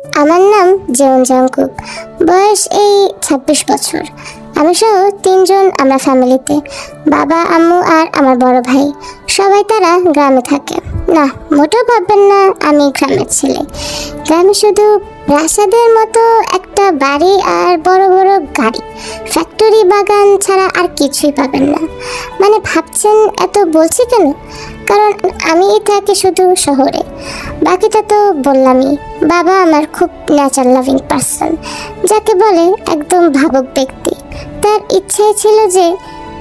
আমার নাম Jeon Jungkook, বয়স এই 26 বছর। আমি সহ 3 জন আমরা ফ্যামিলিতে, বাবা, আম্মু আর আমার বড় ভাই। সবাই তারা গ্রামে থাকে। না, মোটেও ভাববেন না আমি গ্রামের ছেলে। গ্রামে শুধু প্রাসাদের মতো একটা বাড়ি আর বড় বড় গাড়ি, ফ্যাক্টরি, বাগান ছাড়া আর কিছুই পাবেন না। মানে ভাবছেন এত বলছি কেন? কারণ আমি থাকি শুধু শহরে। বাকিটা তো বললামই। বাবা আমার খুব নেচার লাভিং পার্সন, যাকে বলে একদম ভাবুক ব্যক্তি। তার ইচ্ছাই ছিল যে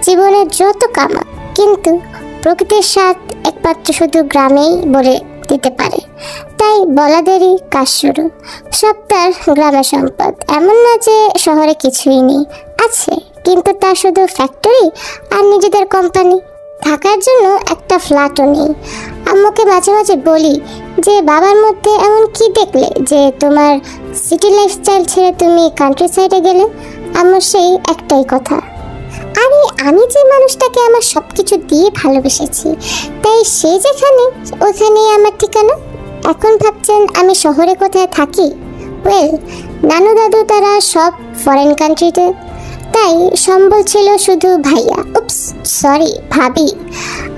জীবনে যত কামাক, কিন্তু প্রকৃতির স্বাদ একমাত্র শুধু গ্রামেই বলে দিতে পারে। তাই বলা দেরি কাজ শুরু। সব তার গ্রামের সম্পদ। এমন না যে শহরে কিছুই নেই, আছে, কিন্তু তা শুধু ফ্যাক্টরি আর নিজেদের কোম্পানি। থাকার জন্য একটা ফ্ল্যাটও নেই। আম্মুকে মাঝে মাঝে বলি যে বাবার মধ্যে এমন কি দেখলে যে তোমার সিটি লাইফস্টাইল ছেড়ে তুমি কান্ট্রি সাইডে গেলে? আমার সেই একটাই কথা, আরে আমি যে মানুষটাকে আমার সব কিছু দিয়ে ভালোবেসেছি, তাই সে যেখানে ওখানেই আমার ঠিকানা। এখন ভাবছেন আমি শহরে কোথায় থাকি? ওয়েল, নানু দাদু তারা সব ফরেন কান্ট্রিতে, তাই সম্বল ছিল শুধু ভাইয়া, উপস সরি ভাবি।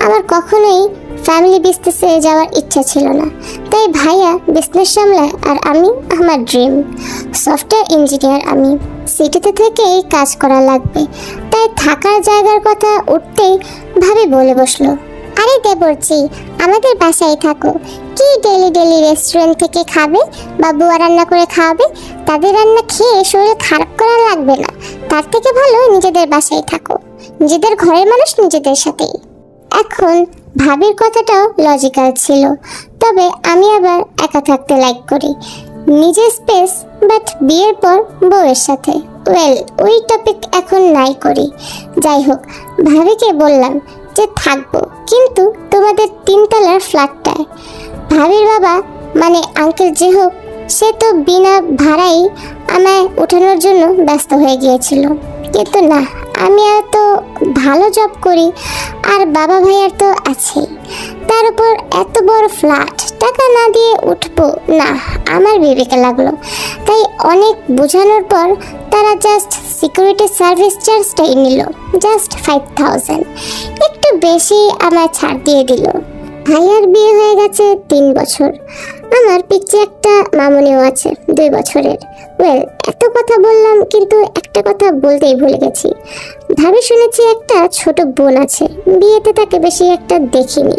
আমার কখনোই ফ্যামিলি বিজনেসে যাওয়ার ইচ্ছা ছিল না, তাই ভাইয়া বিজনেস সামলায় আর আমি আমার ড্রিম সফটওয়্যার ইঞ্জিনিয়ার। আমি সিটিতে থেকেই কাজ করা লাগবে, তাই থাকার জায়গার কথা উঠতেই ভাবি বলে বসলো, আরে দেবরজি, আমাদের বাসায় থাকো। কি ডেলি ডেলি রেস্টুরেন্ট থেকে খাবে বা বুয়া রান্না করে খাওয়াবে? তাদের রান্না খেয়ে শরীর খারাপ করা লাগবে না। তার থেকে ভালো নিজেদের বাসায় থাকো, নিজেদের ঘরের মানুষ নিজেদের সাথেই। এখন ভাবির কথাটাও লজিক্যাল ছিল, তবে আমি আবার একা থাকতে লাইক করি, নিজের স্পেস। বাট বিয়ের পর বউয়ের সাথে, ওয়েল ওই টপিক এখন নাই করি। যাই হোক, ভাবিকে বললাম যে থাকবো, কিন্তু তোমাদের 3 তলার ফ্ল্যাটটায়। ভাবির বাবা মানে আঙ্কেল যে হোক, সে তো বিনা ভাড়াই আমায় ওঠানোর জন্য ব্যস্ত হয়ে গিয়েছিল। কিন্তু না, আমি আর তো ভালো জব করি আর বাবা ভাইয়ার তো আছেই, তার উপর এত বড় ফ্ল্যাট টাকা না দিয়ে উঠবো না, আমার বিবেকে লাগলো। তাই অনেক বোঝানোর পর তারা জাস্ট সিকিউরিটি সার্ভিস চার্জটাই নিল, জাস্ট 5000। একটু বেশি আমার ছাড় দিয়ে দিল। ভাইয়ার বিয়ে হয়ে গেছে 3 বছর, আমার পিচ্ছে একটা মামনিও আছে 2 বছরের। ওয়েল, এত কথা বললাম, কিন্তু একটা কথা বলতেই ভুলে গেছি। ভাবি শুনেছি একটা ছোট বোন আছে, বিয়েতে তাকে বেশি একটা দেখিনি,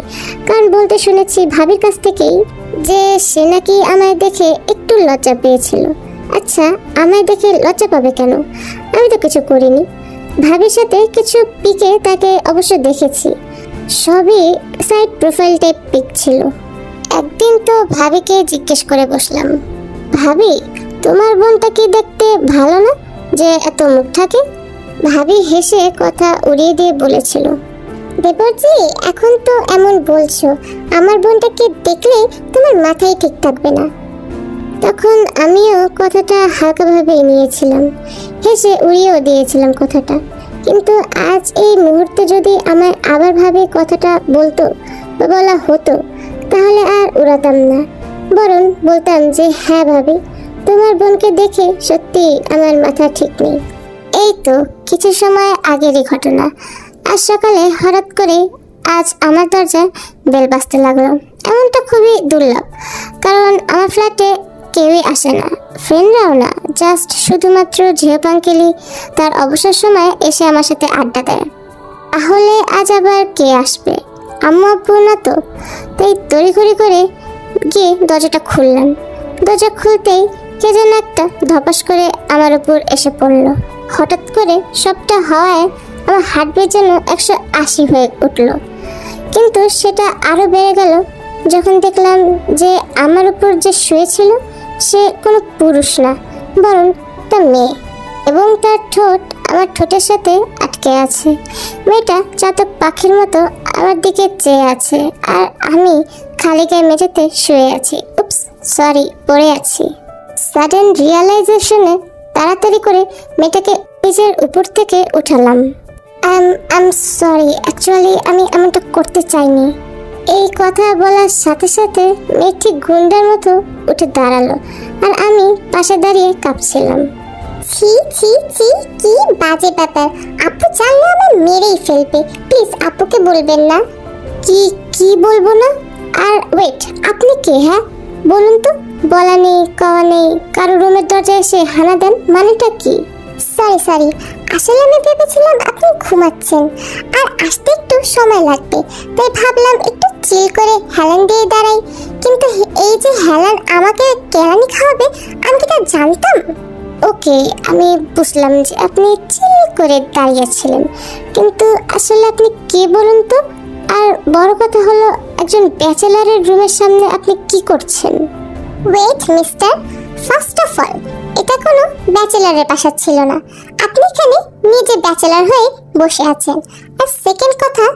কারণ বলতে শুনেছি ভাবির কাছ থেকেই যে সে নাকি আমায় দেখে একটু লজ্জা পেয়েছিল। আচ্ছা, আমায় দেখে লজ্জা পাবে কেন? আমি তো কিছু করিনি। ভাবির সাথে কিছু পিকে তাকে অবশ্য দেখেছি, সবই সাইড প্রোফাইল টাইপ পিক ছিল। একদিন তো ভাবিকে জিজ্ঞেস করে বসলাম, ভাবি তোমার বোনটা কি দেখতে ভালো না যে এত মুখ থাকে? ভাবি হেসে কথা উড়িয়ে দিয়ে বলেছিল, দেবরজি এখন তো এমন বলছো, আমার বোনটাকে দেখলে তোমার মাথায় ঠিক থাকবে না। তখন আমিও কথাটা হালকাভাবে নিয়েছিলাম, হেসে উড়িয়েও দিয়েছিলাম কথাটা। কিন্তু আজ এই মুহূর্তে যদি আমায় আবার ভাবে কথাটা বলতো বা বলা হতো, তাহলে আর উড়াতাম না, বরং বলতাম যে হ্যাঁ ভাবি, তোমার বোনকে দেখে সত্যি আমার মাথা ঠিক নেই। এই তো কিছু সময় আগেরই ঘটনা। আজ সকালে হঠাৎ করে আজ আমার দরজায় বেল বাজতে লাগলো। এমনটা খুবই দুর্লভ, কারণ আমার ফ্ল্যাটে কেউই আসে না, ফ্রেন্ডরাও না, জাস্ট শুধুমাত্র ঝিওপ আঙ্কেলই তার অবসর সময় এসে আমার সাথে আড্ডা দেয়। তাহলে আজ আবার কে আসবে? আম্মু আব্বু না তো। তাই তড়িঘড়ি করে গিয়ে দরজাটা খুললাম। দরজা খুলতেই কে যেন একটা ধপাস করে আমার উপর এসে পড়লো। হঠাৎ করে সবটা হওয়ায় আমার হার্টবিট যেন 180 হয়ে উঠলো, কিন্তু সেটা আরো বেড়ে গেল যখন দেখলাম যে আমার উপর যে শুয়েছিল সে কোনো পুরুষ না, বরং একটা মেয়ে, এবং তার ঠোঁট আমার ঠোঁটের সাথে আটকে আছে। মেয়েটা চাতক পাখির মতো আমার দিকে চেয়ে আছে, আর আমি খালি গায়ে মেঝেতে শুয়ে আছি। উপস সরি, পড়ে আছি। সাডেন রিয়ালাইজেশনে তাড়াতাড়ি করে মেয়েটাকে নিজের উপর থেকে উঠালাম। আই এম সরি, অ্যাকচুয়ালি আমি এমনটা করতে চাইনি। এই কথা বলার সাথে সাথে মেয়েটি গুন্ডার মতো উঠে দাঁড়ালো আর আমি পাশে দাঁড়িয়ে কাঁপছিলাম। ছি ছি ছি, কি বাজে ব্যাপার, আপু জানলে আমার মেরেই ফেলবে, প্লিজ আপুকে বলবেন না। কি কি বলবো না? আর ওয়েট, আপনি কে? হ্যাঁ বলুন তো। বলা নেই কওয়া নেই, কারো রুমের দরজায় এসে হানা দেন, মানেটা কি? সরি, আসলে আমি ভেবেছিলাম আপনি ঘুমাচ্ছেন আর আসতে একটু সময় লাগবে, তাই ভাবলাম একটু চিল করে হেলান দিয়ে দাঁড়াই। কিন্তু এই যে হেলান আমাকে কেরানি খাওয়াবে, আমি কি তা জানতাম? ওকে, আমি বুঝলাম যে আপনি চিল করে দাঁড়িয়েছিলেন, কিন্তু আসলে আপনি কে বলুন তো? আর বড় কথা হলো, একজন ব্যাচেলারের রুমের সামনে আপনি কি করছেন? Wait mister, first of all এটা কোনো ব্যাচেলারের বাসা ছিল না, আপনি এখানে নিজে ব্যাচেলার হয়ে বসে আছেন। আর সেকেন্ড কথা,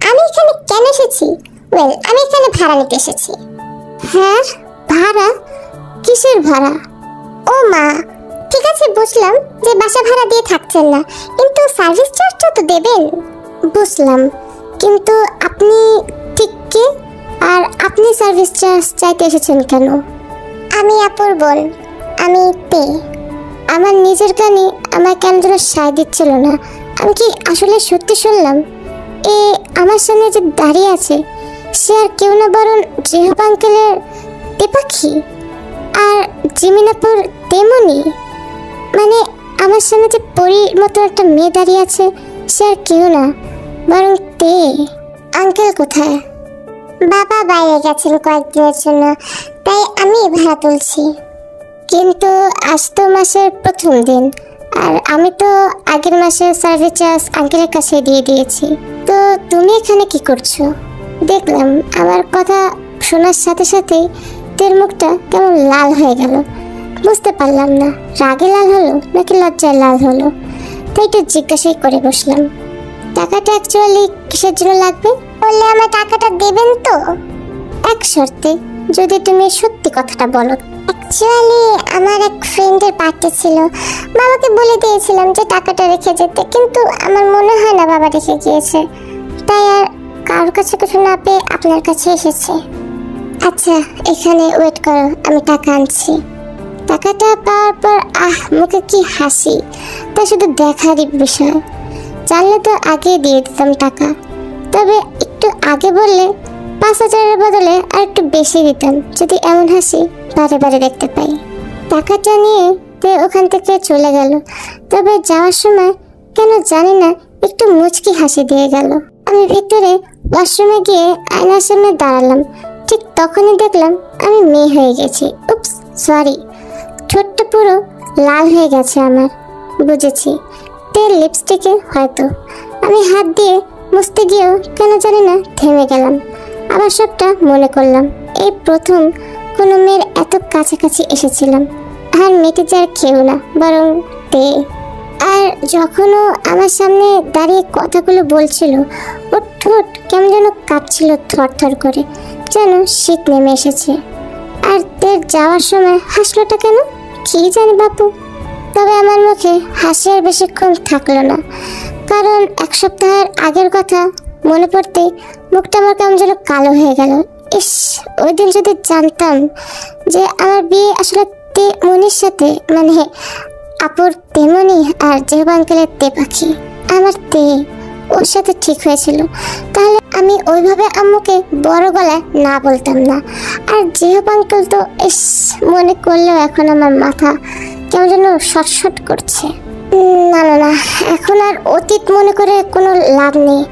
আমি এখানে কেন এসেছি? ওয়েল, আমি এখানে ভাড়া নিতে এসেছি। হ্যাঁ ভাড়া? কিসের ভাড়া? ও মা, ঠিক আছে বুঝলাম যে বাসা ভাড়া দিয়ে থাকছেন না, কিন্তু সার্ভিস চার্জটা তো দেবেন। বুঝলাম, কিন্তু আপনি ঠিক কে? আর আপনি সার্ভিস চার্জ চাইতে এসেছেন কেন? আমি আপুর বোন, আমি তে। আমার নিজের কানে আমার কেন যেন সায় দিচ্ছিল না। আমি কি আসলে সত্যি শুনলাম? এ আমার সামনে যে দাঁড়িয়ে আছে সে আর কেউ না, বরং জেহব আঙ্কেলের তে পাখি। আর জিমিনাপুর তেমনি, মানে আমার সামনে যে পরীর মতো একটা মেয়ে দাঁড়িয়ে আছে সে আর কেউ না, বরং তে। আঙ্কেল কোথায়? বাবা বাইরে গেছেন কয়েকদিনের জন্য, তাই আমি ভাড়া তুলছি। কিন্তু আজ তো মাসের প্রথম দিন, আর আমি তো আগের মাসে সার্ভিস চার্জ আঙ্কেলের কাছে দিয়ে দিয়েছি। তো তুমি এখানে কি করছো? দেখলাম আমার কথা শোনার সাথে সাথেই তের মুখটা কেমন লাল হয়ে গেল। বুঝতে পারলাম না রাগে লাল হলো নাকি লজ্জায় লাল হলো, তাই একটু জিজ্ঞাসাই করে বসলাম। টাকাটা অ্যাকচুয়ালি কিসের জন্য লাগবে? বললে আমার টাকাটা দেবেন তো? এক শর্তে, যদি তুমি সত্যি কথাটা বলো। অ্যাকচুয়ালি আমার এক ফ্রেন্ডের পার্টি ছিল, বাবাকে বলে দিয়েছিলাম যে টাকাটা রেখে যেতে, কিন্তু আমার মনে হয় না বাবা রেখে গিয়েছে, তাই আর কারোর কাছে কিছু না পেয়ে আপনার কাছে এসেছে। আচ্ছা এখানে ওয়েট করো, আমি টাকা আনছি। টাকাটা পাওয়ার পর মুখে কি হাসি, তা শুধু দেখারই বিষয়। জানলে তো আগে দিয়ে দিতাম টাকা, তবে একটু আগে বললে 5,000-এর বদলে আর একটু বেশি দিতাম, যদি এমন হাসি বারে বারে দেখতে পাই। টাকাটা নিয়ে তে ওখান থেকে চলে গেল, তবে যাওয়ার সময় কেন জানি না একটু মুচকি হাসি দিয়ে গেল। আমি ভিতরে ওয়াশরুমে গিয়ে আয়নার সামনে দাঁড়ালাম, ঠিক তখনই দেখলাম আমি মেয়ে হয়ে গেছি। উপস, সরি। ঠোঁটটা পুরো লাল হয়ে গেছে আমার। বুঝেছি, তেল লিপস্টিকে হয়তো। আমি হাত দিয়ে মুছতে গিয়েও কেন জানি না থেমে গেলাম। আবার সবটা মনে করলাম, এই প্রথম কোনো মেয়ের এত কাছাকাছি এসেছিলাম, আর মেয়েটি যার কেউ না বরং তে। আর যখনও আমার সামনে দাঁড়িয়ে কথাগুলো বলছিল, ওর ঠোঁট কেমন যেন কাঁপছিল থরথর করে, যেন শীত নেমে এসেছে। আর তের যাওয়ার সময় হাসলোটা কেন কি জানি বাপু, তবে আমার মুখে হাসি আর বেশিক্ষণ থাকলো না, কারণ 1 সপ্তাহের আগের কথা মনে পড়তেই মুখটা আমার কেমন যেন কালো হয়ে গেল। ইস, ওই দিন যদি জানতাম যে আমার বিয়ে আসলে তে মনির সাথে, মানে আপুর তেমনি আর জেহব আঙ্কেলের তে পাখি, আমার তে ওর সাথে ঠিক হয়েছিল, তাহলে আমি ওইভাবে আম্মুকে বড় গলায় না বলতাম না। আর জেহব আঙ্কেল তো ইস, মনে করলেও এখন আমার মাথা কেমন যেন শটশট করছে। না না না, এখন আর অতীত মনে করে কোনো লাভ নেই।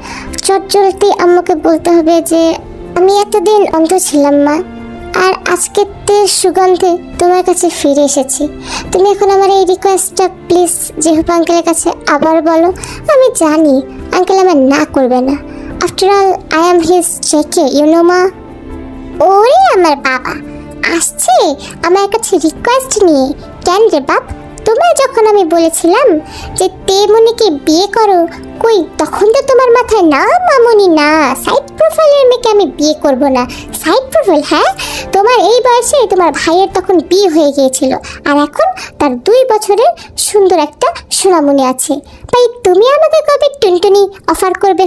চটজলদি আম্মুকে বলতে হবে যে আমি এতদিন অন্ধ ছিলাম মা, আর আজকে তের সুগন্ধে তোমার কাছে ফিরে এসেছি। তুমি এখন আমার এই রিকোয়েস্টটা প্লিজ জেহব আঙ্কেলের কাছে আবার বলো। আমি জানি আঙ্কেল আমার না করবে না, after all I am his চেকে, ইউ নো মা। ওরে আমার বাবা আসছে আমার কাছে রিকোয়েস্ট নিয়ে। কেন রে বাপ, তোমায় যখন আমি বলেছিলাম যে তেমনিকে বিয়ে করো, কই তখন তো তোমার মাথায় না মামনি না, সাইড প্রোফাইলের মেয়েকে আমি বিয়ে করব না। Side profile? হ্যাঁ, তোমার এই বয়সে তোমার ভাইয়ের তখন বিয়ে হয়ে গিয়েছিল, আর এখন তার 2 বছরের সুন্দর একটা সোনামণি আছে, তাই তুমি আমাকে কবে টুনটুনি অফার করবে?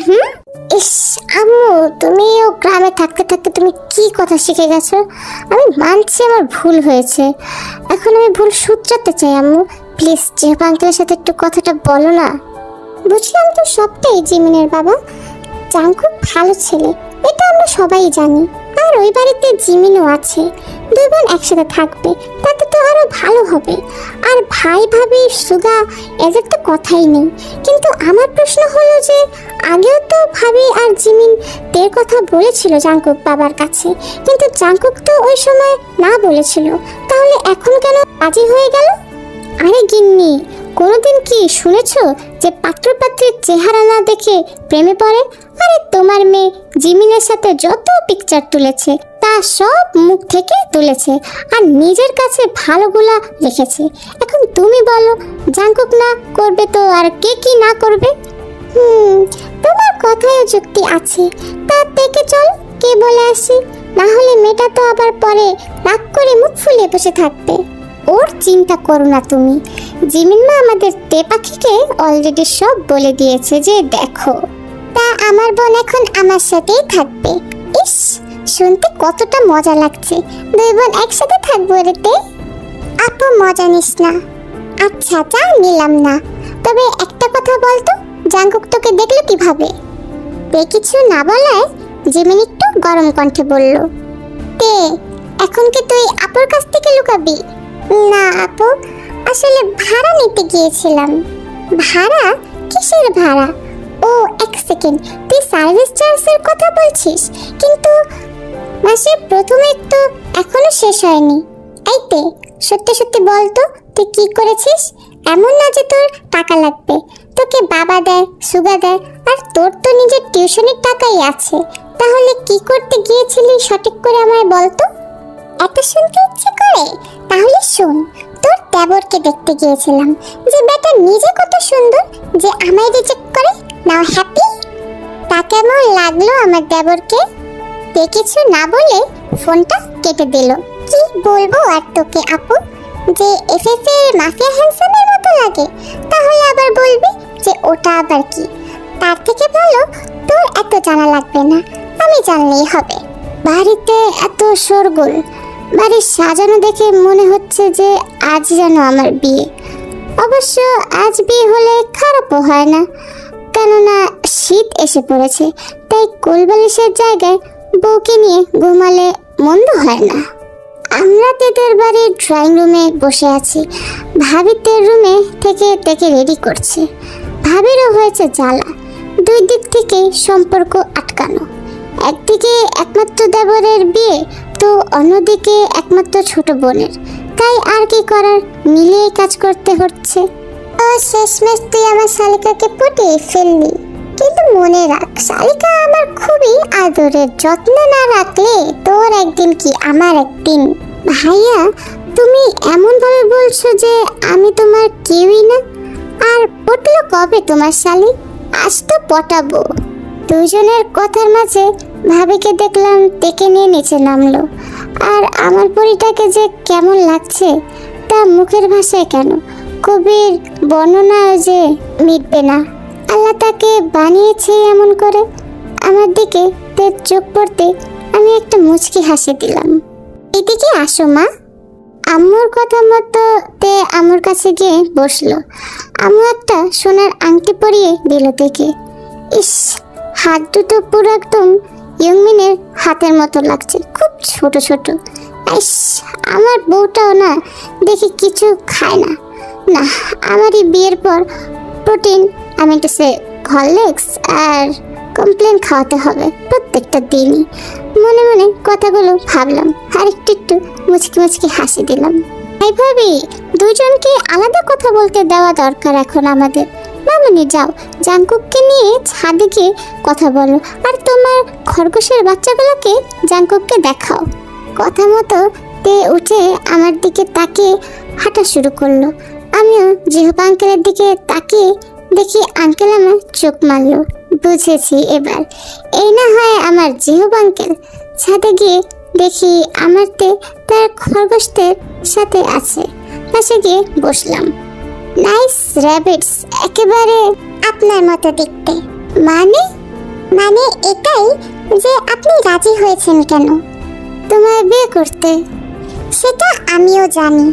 ইস আম্মু, তুমিও গ্রামে থাকতে থাকতে তুমি কি কথা শিখে গেছো। আমি মানছি আমার ভুল হয়েছে, এখন আমি ভুল শুধরাতে চাই। আম্মু প্লিজ জিহব আঙ্কেলের সাথে একটু কথাটা বলো না। বুঝলাম তো সবটাই জিমিনের বাবা। জাঙ্কুক ভালো ছেলে, এটা আমরা সবাই জানি। আর ওই বাড়িতে জিমিনও আছে, দুই বোন একসাথে থাকবে, তাতে তো আরো ভালো হবে। আর ভাই ভাবি সুগা এদের তো কথাই নেই। কিন্তু আমার প্রশ্ন হলো যে আগেও তো ভাবি আর জিমিন তের কথা বলেছিল জাঙ্কুক বাবার কাছে, কিন্তু জাঙ্কুক তো ওই সময় না বলেছিল, তাহলে এখন কেন রাজি হয়ে গেল? আরে গিন্নি, কোনোদিন কি শুনেছো যে পাত্রপাত্রীর চেহারা না দেখে প্রেমে পড়ে? আরে তোমার মেয়ে জিমিনের সাথে যত পিকচার তুলেছে তা সব মুখ থেকে তুলেছে আর নিজের কাছে ভালোগুলা রেখেছে। এখন তুমি বলো, জাঙ্কুক না করবে তো আর কে কি না করবে? তোমার কথায় যুক্তি আছে। তা থেকে চল কে বলে আসি, না হলে মেয়েটা তো আবার পরে রাগ করে মুখ ফুলিয়ে বসে থাকবে। ওর চিন্তা করো না তুমি, জিমিন মা আমাদের তে পাখিকে অলরেডি সব বলে দিয়েছে যে দেখো। তা আমার বোন এখন আমার সাথেই থাকবে। ইস, শুনতে কতটা মজা লাগছে, দুই বোন একসাথে থাকবো রে তে। আপু মজা নিস না। আচ্ছা যা নিলাম না, তবে একটা কথা বলতো, জাঙ্কুক তোকে দেখলো কিভাবে? তে কিছু না বলায় জিমিন একটু গরম কণ্ঠে বলল, তে এখন কি তুই আপুর কাছ থেকে লুকাবি? না আপু, আসলে ভাড়া নিতে গিয়েছিলাম। ভাড়া? কিসের ভাড়া? ও এক সেকেন্ড, তুই সার্ভিস চার্জের কথা বলছিস? কিন্তু মাসের প্রথমে তো এখনো শেষ হয়নি। এই তে সত্যি সত্যি বল তো, তুই কি করেছিস? এমন না যে তোর টাকা লাগবে, তোকে বাবা দেয়, সুগা দেয়, আর তোর তো নিজের টিউশনের টাকাই আছে। তাহলে কি করতে গিয়েছিলি সঠিক করে আমায় বলতো। এত শুনতে ইচ্ছে করে? তাহলে শোন, তোর দেবরকে দেখতে গিয়েছিলাম। যে বেটা নিজে কত সুন্দর যে আমায় রিজেক্ট করে। নাও হ্যাপি? তা কেমন লাগলো আমার দেবরকে? তে কিছু না বলে ফোনটা কেটে দিল। কি বলবো আর তোকে আপু, যে এফএফ এর মাফিয়া হ্যান্ডসামের মতো লাগে, তাহলে আবার বলবি যে ওটা আবার কি? তার থেকে ভালো তোর এত জানা লাগবে না, আমি জানলেই হবে। বাড়িতে এত শোরগোল, বাড়ি সাজানো দেখে মনে হচ্ছে যে আজ যেন আমার বিয়ে। অবশ্য আজ বিয়ে হলে খারাপও হয় না, কেননা শীত এসে পড়েছে, তাই কোলবালিশের জায়গায় বউকে নিয়ে ঘুমালে মন্দ হয় না। আমরা তেদের বাড়ির ড্রয়িং রুমে বসে আছি, ভাবিতের রুমে থেকে তেকে রেডি করছে। ভাবিরও হয়েছে জ্বালা, দুই দিক থেকে সম্পর্ক আটকানো। একদিকে একমাত্র দেবরের বিয়ে, তো অন্যদিকে একমাত্র ছোট বোনের, তাই আর কি করার, মিলিয়ে কাজ করতে হচ্ছে। ও শেষমেশ তুই আমার শালিকাকে পটিয়ে ফেললি, কিন্তু মনে রাখ শালিকা আমার খুবই আদরের, যত্ন না রাখলে তোর একদিন কি আমার একদিন। ভাইয়া তুমি এমন ভাবে বলছো যে আমি তোমার কেউই না। আর পটলো কবে তোমার শালি? আজ তো পটাবো। দুজনের কথার মাঝে ভাবিকে দেখলাম তেকে নিয়ে নিচে নামলো। আর আমার পরিটাকে যে কেমন লাগছে তা মুখের ভাষায় কেন, কবির বর্ণনা যে মিটবে না। আল্লাহ তাকে বানিয়েছে এমন করে। আমার দিকে তের চোখ পড়তে আমি একটা মুচকি হাসি দিলাম। এদিকে আসো মা। আম্মুর কথা মতো তে আম্মুর কাছে গিয়ে বসলো। আম্মু একটা সোনার আংটি পরিয়ে দিল তেকে। ইস, হাত দুটো পুরো একদম ইয়ংমিনের হাতের মতো লাগছে, খুব ছোট ছোট। ইস, আমার বউটাও না দেখি কিছু খায় না। না, আমারই বিয়ের পর প্রোটিন অ্যামিনোসে হরলিক্স আর কমপ্লেন খাওয়াতে হবে প্রত্যেকটা দিনই। মনে মনে কথাগুলো ভাবলাম আর একটু একটু মুচকি মুচকি হাসি দিলাম। এই ভাবি, দুজনকে আলাদা কথা বলতে দেওয়া দরকার এখন আমাদের। মামনি যাও, জাঙ্কুককে নিয়ে ছাদে গিয়ে কথা বলো, আর তোমার খরগোশের বাচ্চাগুলোকে জাঙ্কুককে দেখাও। কথা মতো তে উঠে আমার দিকে তাকিয়ে হাঁটা শুরু করলো। আমিও জিহব আঙ্কেলের দিকে তাকিয়ে দেখি আঙ্কেল আমার চোখ মারলো। বুঝেছি এবার, এই না হয় আমার জিহব আঙ্কেল। ছাদে গিয়ে দেখি আমার তে তার খরগোশদের সাথে আছে। পাশে গিয়ে বসলাম। নাইস র্যাবিটস, একেবারে আপনার মতো দেখতে। মানে মানে এটাই যে আপনি রাজি হয়েছেন কেন? তোমায় বিয়ে করতে। সেটা আমিও জানি,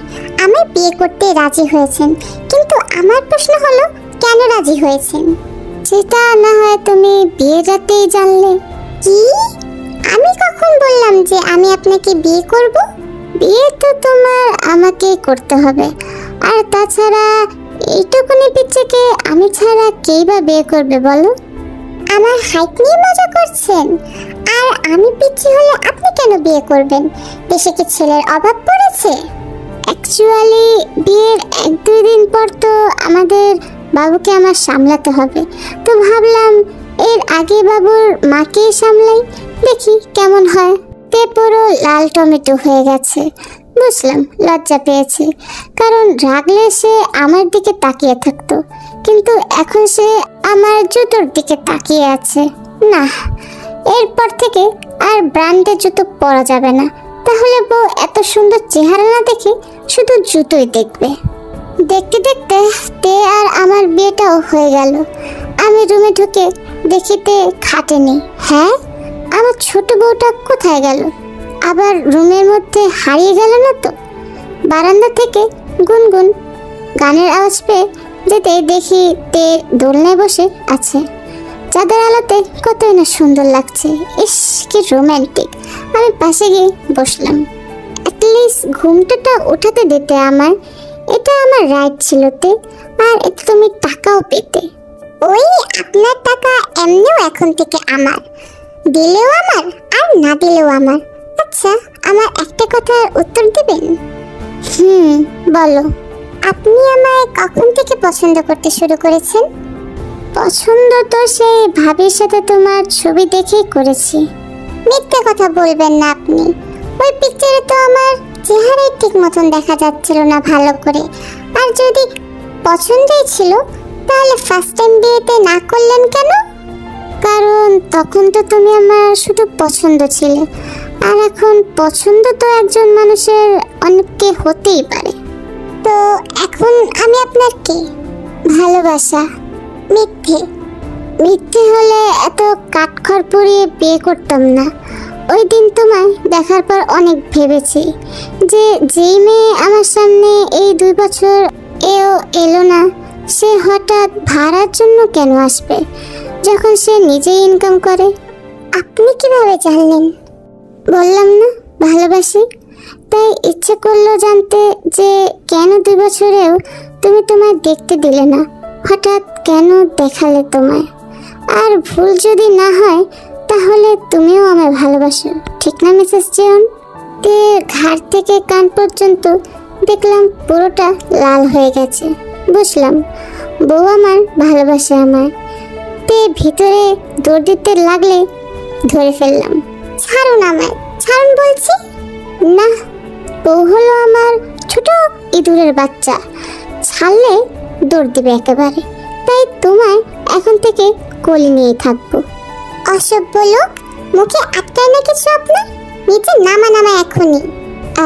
আমার বিয়ে করতে রাজি হয়েছেন, কিন্তু আমার প্রশ্ন হলো কেন রাজি হয়েছেন? সেটা না হয় তুমি বিয়ে রাতেই জানলে। কি? আমি কখন বললাম যে আমি আপনাকে বিয়ে করব? বিয়ে তো তোমার আমাকেই করতে হবে, আর তাছাড়া এইটুকুনি পিচ্চিকে আমি ছাড়া কেই বা বিয়ে করবে বলো? আমার হাইট নিয়ে মজা করছেন? আর আমি পিচ্চি হলে আপনি কেন বিয়ে করবেন? দেশে কি ছেলের অভাব পড়েছে? অ্যাকচুয়ালি বিয়ের 1-2 দিন পর তো আমাদের বাবুকে আমার সামলাতে হবে, তো ভাবলাম এর আগে বাবুর মাকেই সামলাই, দেখি কেমন হয়। তে পুরো লাল টমেটো হয়ে গেছে। বুঝলাম লজ্জা পেয়েছে, কারণ রাগলে সে আমার দিকে তাকিয়ে থাকতো, কিন্তু এখন সে আমার জুতোর দিকে তাকিয়ে আছে। না, এরপর থেকে আর ব্র্যান্ডের জুতো পরা যাবে না, তাহলে বউ এত সুন্দর চেহারা না দেখে শুধু জুতোই দেখবে। দেখতে দেখতে তে আর আমার বিয়েটাও হয়ে গেল। আমি রুমে ঢুকে দেখিতে খাটে নেই। হ্যাঁ, আমার ছোট বউটা কোথায় গেল? আবার রুমের মধ্যে হারিয়ে গেল না তো? বারান্দা থেকে গুনগুন গানের আওয়াজ পেয়ে যেতে দেখি তে দোলনায় বসে আছে। চাঁদের আলোতে কতই না সুন্দর লাগছে। ইস, কি রোম্যান্টিক। আমি পাশে গিয়ে বসলাম। অ্যাটলিস্ট ঘুমটাটা উঠাতে দিতে আমার, এটা আমার রাইট ছিল তে, আর এতে তুমি টাকাও পেতে। ওই আপনার টাকা এমনিও এখন থেকে আমার, দিলেও আমার আর না দিলেও আমার। আচ্ছা, আমার একটা কথার উত্তর দেবেন? বলো। আপনি আমায় কখন থেকে পছন্দ করতে শুরু করেছেন? পছন্দ তো সেই ভাবির সাথে তোমার ছবি দেখেই করেছি। মিথ্যে কথা বলবেন না আপনি। ওই পিকচারে তো আমার চেহারাই ঠিক মতন দেখা যাচ্ছিল না ভালো করে। আর যদি পছন্দই ছিল তাহলে ফার্স্ট টাইম বিয়েতে না করলেন কেন? কারণ তখন তো তুমি আমার শুধু পছন্দ ছিলে, আর এখন পছন্দ তো একজন মানুষের অনেককে হতেই পারে। তো এখন আমি আপনার কি? ভালোবাসা। মিথ্যে। মিথ্যে হলে এত কাঠখড় পুড়িয়ে বিয়ে করতাম না। ওই দিন তোমায় দেখার পর অনেক ভেবেছি যে যেই মেয়ে আমার সামনে এই 2 বছর এলো না, সে হঠাৎ ভাড়ার জন্য কেন আসবে যখন সে নিজেই ইনকাম করে? আপনি কিভাবে জানলেন? বললাম না ভালোবাসি, তাই ইচ্ছে করলো জানতে যে কেন 2 বছরেও তুমি তোমায় দেখতে দিলে না, হঠাৎ কেন দেখালে তোমায়। আর ভুল যদি না হয় তাহলে তুমিও আমায় ভালোবাসো, ঠিক না মিসেস জিয়ন? তে ঘাড় থেকে কান পর্যন্ত দেখলাম পুরোটা লাল হয়ে গেছে। বুঝলাম বউ আমার ভালোবাসে আমায়। তে ভিতরে দৌড় দিতে লাগলে ধরে ফেললাম। ছাড়ুন আমায়, ছাড়ুন বলছি। না, বউ হলো আমার ছোট ইঁদুরের বাচ্চা, ছাড়লে দৌড় দিবে একেবারে। তাই তোমায় এখন থেকে কোলে নিয়ে থাকবো। অসভ্য লোক, মুখে আটকায় না কিছু আপনার? নিচে নামা এখনই।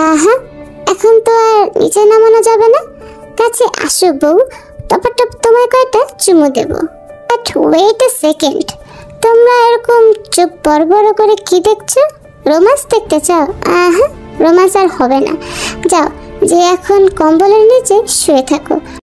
আহা, এখন তো আর নিচে নামানো যাবে না। কাছে আসো বউ, টপাটপ তোমায় কয়টা চুমু দেবো। বাট ওয়েট এ সেকেন্ড, তোমরা এরকম চোখ বড় বড় করে কি দেখছো? রোমান্স দেখতে চাও? আহা, রোমান্স আর হবে না। যাও, যে এখন কম্বলের নিচে শুয়ে থাকো।